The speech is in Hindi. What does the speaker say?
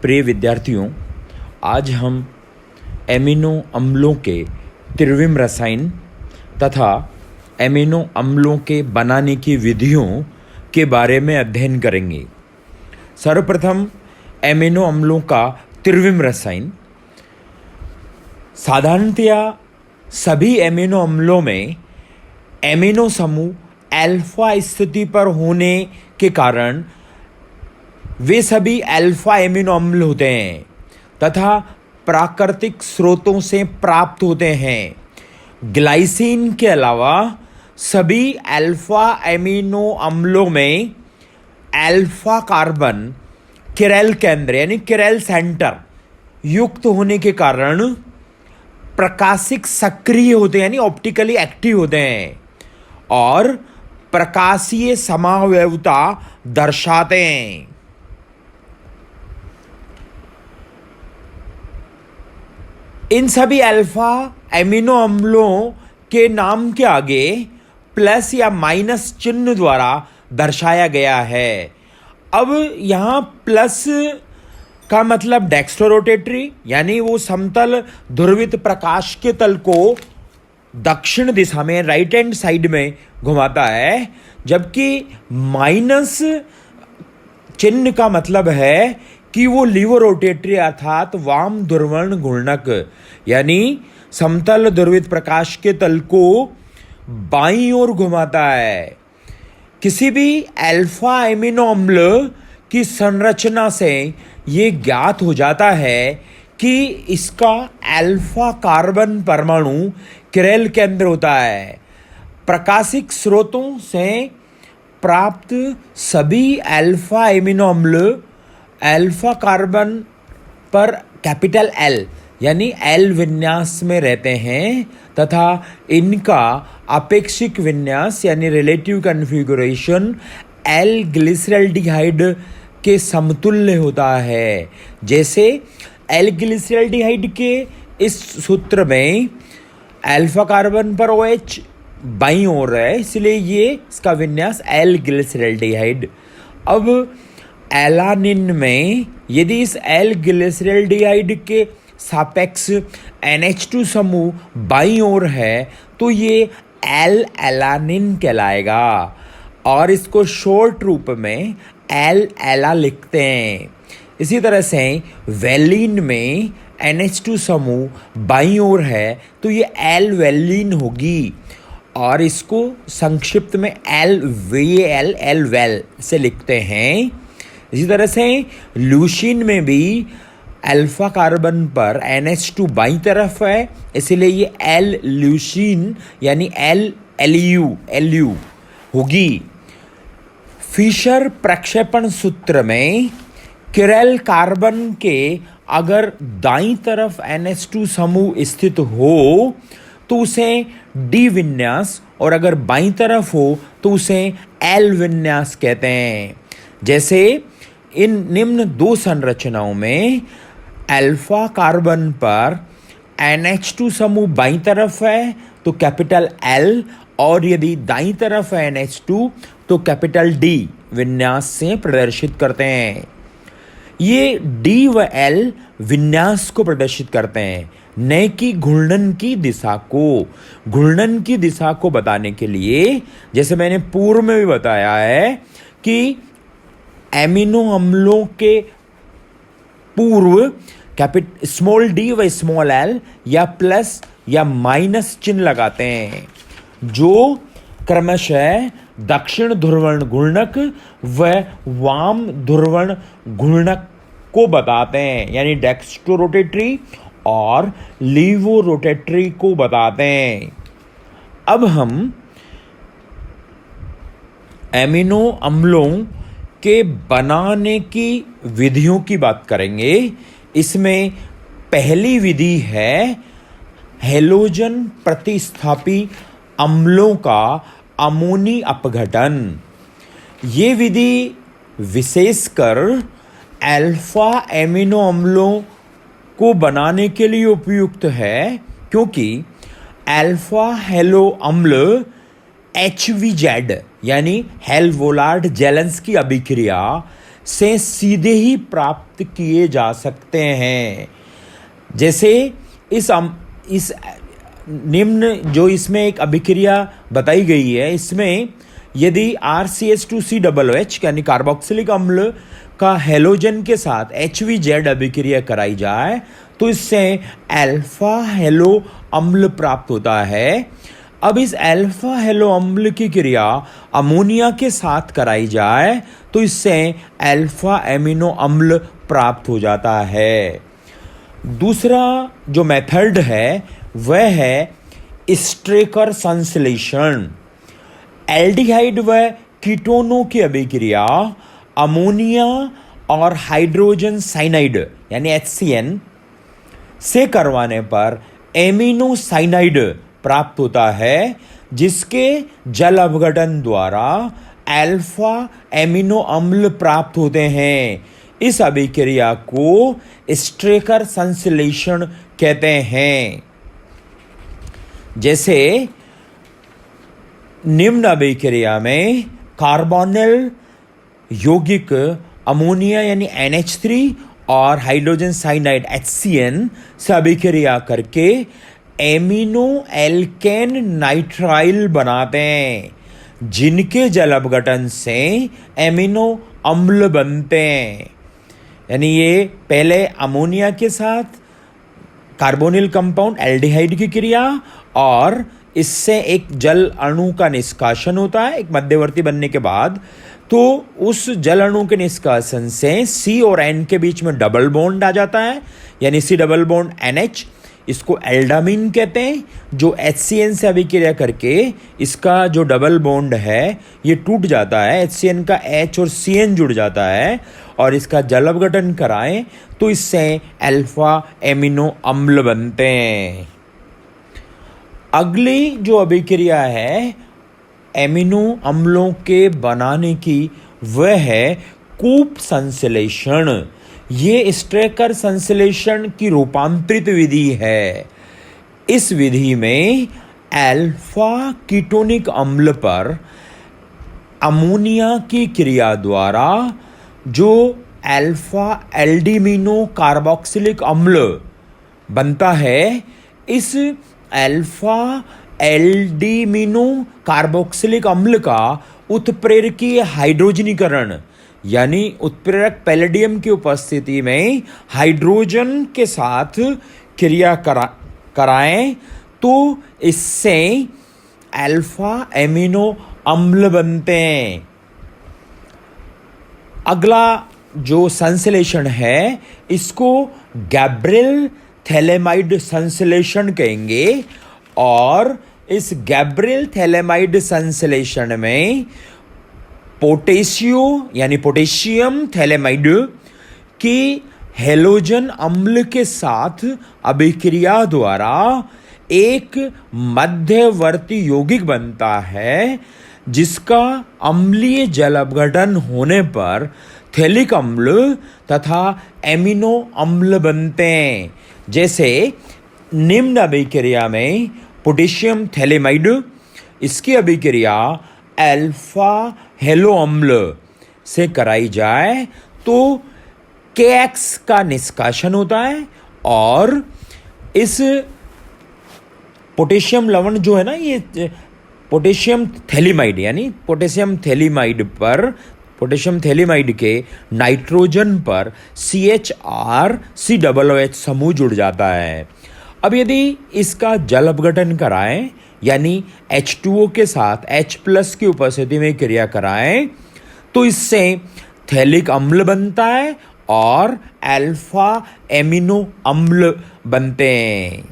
प्रिय विद्यार्थियों, आज हम एमिनो अम्लों के त्रिविम रसायन तथा एमिनो अम्लों के बनाने की विधियों के बारे में अध्ययन करेंगे। सर्वप्रथम एमिनो अम्लों का त्रिविम रसायन। साधारणतया सभी एमिनो अम्लों में एमिनो समूह अल्फा स्थिति पर होने के कारण वे सभी अल्फा एमिनो अम्ल होते हैं तथा प्राकृतिक स्रोतों से प्राप्त होते हैं। ग्लाइसिन के अलावा सभी अल्फा एमिनो अम्लों में अल्फा कार्बन किरल केंद्र यानी किरल सेंटर युक्त होने के कारण प्रकाशिक सक्रिय होते हैं यानी ऑप्टिकली एक्टिव होते हैं और प्रकाशीय समावयवता दर्शाते हैं। इन सभी अल्फा एमिनो अम्लों के नाम के आगे प्लस या माइनस चिन्ह द्वारा दर्शाया गया है। अब यहाँ प्लस का मतलब डेक्स्ट्रोरोटेटरी यानी वो समतल ध्रुवित प्रकाश के तल को दक्षिण दिशा में राइट हैंड साइड में घुमाता है, जबकि माइनस चिन्ह का मतलब है कि वो लीवो रोटेटरी अर्थात वाम ध्रुवण घूर्णक यानी समतल ध्रुवित प्रकाश के तल को बाईं ओर घुमाता है। किसी भी अल्फा एमिनो अम्ल की संरचना से ये ज्ञात हो जाता है कि इसका अल्फा कार्बन परमाणु किरल केंद्र होता है। प्रकाशिक स्रोतों से प्राप्त सभी अल्फा एमिनो अम्ल अल्फा कार्बन पर कैपिटल एल यानी एल विन्यास में रहते हैं तथा इनका अपेक्षिक विन्यास यानी रिलेटिव कॉन्फ़िगरेशन एल ग्लिसरल्डिहाइड के समतुल्य होता है। जैसे एल ग्लिसरल्डिहाइड के इस सूत्र में अल्फा कार्बन पर OH बाईं ओर है, इसलिए ये इसका विन्यास एल ग्लिसरल्डिहाइड। अब एलानिन में यदि इस एल ग्लिसरल्डिहाइड के सापेक्ष NH2 समूह बाईं ओर है तो ये एल एलानिन कहलाएगा और इसको शॉर्ट रूप में एल एला लिखते हैं। इसी तरह से वेलिन में NH2 समूह बाईं ओर है तो ये एल वेलिन होगी और इसको संक्षिप्त में एल वेल से लिखते हैं। इसी तरह से ल्यूसीन में भी अल्फा कार्बन पर NH2 बाईं तरफ है, इसलिए ये एल ल्यूसीन यानी एलयू होगी। फिशर प्रक्षेपण सूत्र में किरल कार्बन के अगर दाईं तरफ NH2 समूह स्थित हो तो उसे डी विन्यास और अगर बाईं तरफ हो तो उसे एल विन्यास कहते हैं। जैसे इन निम्न दो संरचनाओं में अल्फा कार्बन पर NH2 समूह बाईं तरफ है तो कैपिटल एल और यदि दाईं तरफ है NH2 तो कैपिटल डी विन्यास से प्रदर्शित करते हैं। ये डी व एल विन्यास को प्रदर्शित करते हैं, न कि घूर्णन की दिशा को। घूर्णन की दिशा को बताने के लिए जैसे मैंने पूर्व में भी बताया है कि एमिनो अम्लों के पूर्व स्मॉल डी व स्मॉल एल या प्लस या माइनस चिन्ह लगाते हैं जो क्रमशः दक्षिण ध्रुवण घूर्णक व वाम ध्रुवण घूर्णक को बताते हैं, यानी डेक्स्ट्रोरोटेटरी और लीवो रोटेटरी को बताते हैं। अब हम एमिनो अम्लों के बनाने की विधियों की बात करेंगे। इसमें पहली विधि है हैलोजन प्रतिस्थापी अम्लों का अमोनी अपघटन। ये विधि विशेषकर अल्फा एमिनो अम्लों को बनाने के लिए उपयुक्त है क्योंकि अल्फा हेलो अम्ल HVZ यानी हेल वोलार्ड जेलेंस्की अभिक्रिया से सीधे ही प्राप्त किए जा सकते हैं। जैसे इस निम्न जो इसमें एक अभिक्रिया बताई गई है, इसमें यदि RCH2COOH यानी कार्बोक्सिलिक अम्ल का हेलोजन के साथ HVZ अभिक्रिया कराई जाए तो इससे अल्फा हेलो अम्ल प्राप्त होता है। अब इस अल्फा हेलो अम्ल की क्रिया अमोनिया के साथ कराई जाए तो इससे अल्फा एमिनो अम्ल प्राप्त हो जाता है। दूसरा जो मेथड है वह है स्ट्रेकर संश्लेषण। एल्डिहाइड व कीटोनों की अभिक्रिया अमोनिया और हाइड्रोजन साइनाइड यानी HCN से करवाने पर एमिनो साइनाइड प्राप्त होता है, जिसके जल अपघटन द्वारा अल्फा एमिनो अम्ल प्राप्त होते हैं। इस अभिक्रिया को स्ट्रेकर संश्लेषण कहते हैं। जैसे निम्न अभिक्रिया में कार्बोनिल यौगिक अमोनिया यानी NH3 और हाइड्रोजन साइनाइड HCN से अभिक्रिया करके एमिनो एल्केन नाइट्राइल बनाते हैं, जिनके जल अपघटन से एमिनो अम्ल बनते हैं। यानी ये पहले अमोनिया के साथ कार्बोनिल कंपाउंड एल्डिहाइड की क्रिया और इससे एक जल अणु का निष्कासन होता है एक मध्यवर्ती बनने के बाद। तो उस जल अणु के निष्कासन से C और N के बीच में डबल बॉन्ड आ जाता है, यानी C डबल बॉन्ड NH, इसको एल्डामिन कहते हैं, जो HCN से अभिक्रिया करके इसका जो डबल बॉन्ड है ये टूट जाता है, HCN का H और CN जुड़ जाता है और इसका जल अपघटन कराएं तो इससे अल्फा एमिनो अम्ल बनते हैं। अगली जो अभिक्रिया है एमिनो अम्लों के बनाने की वह है कूप संश्लेषण। ये स्ट्रेकर संश्लेषण की रूपांतरित विधि है। इस विधि में अल्फा कीटोनिक अम्ल पर अमोनिया की क्रिया द्वारा जो अल्फा एल्डिमिनो कार्बोक्सिलिक अम्ल बनता है, इस अल्फा एल्डिमिनो कार्बोक्सिलिक अम्ल का उत्प्रेरकीय हाइड्रोजनीकरण यानी उत्प्रेरक पैलेडियम की उपस्थिति में हाइड्रोजन के साथ क्रिया कराएं तो इससे अल्फा एमिनो अम्ल बनते हैं। अगला जो संश्लेषण है इसको गैब्रियल थैलेमाइड संश्लेषण कहेंगे और इस गैब्रियल थैलेमाइड संश्लेषण में पोटेशियम थैलेमाइड की हेलोजन अम्ल के साथ अभिक्रिया द्वारा एक मध्यवर्ती यौगिक बनता है, जिसका अम्लीय जल अपघटन होने पर थैलिक अम्ल तथा एमिनो अम्ल बनते हैं। जैसे निम्न अभिक्रिया में पोटेशियम थैलेमाइड, इसकी अभिक्रिया अल्फा हेलो अम्ल से कराई जाए तो KX का निष्कासन होता है और इस पोटेशियम लवण जो है ना, ये पोटेशियम थैलेमाइड यानी पोटेशियम थैलेमाइड के नाइट्रोजन पर CHR-COOH समूह जुड़ जाता है। अब यदि इसका जल अपघटन कराएं यानी H2O के साथ H+ की उपस्थिति में क्रिया कराएं तो इससे थैलिक अम्ल बनता है और अल्फा एमिनो अम्ल बनते हैं।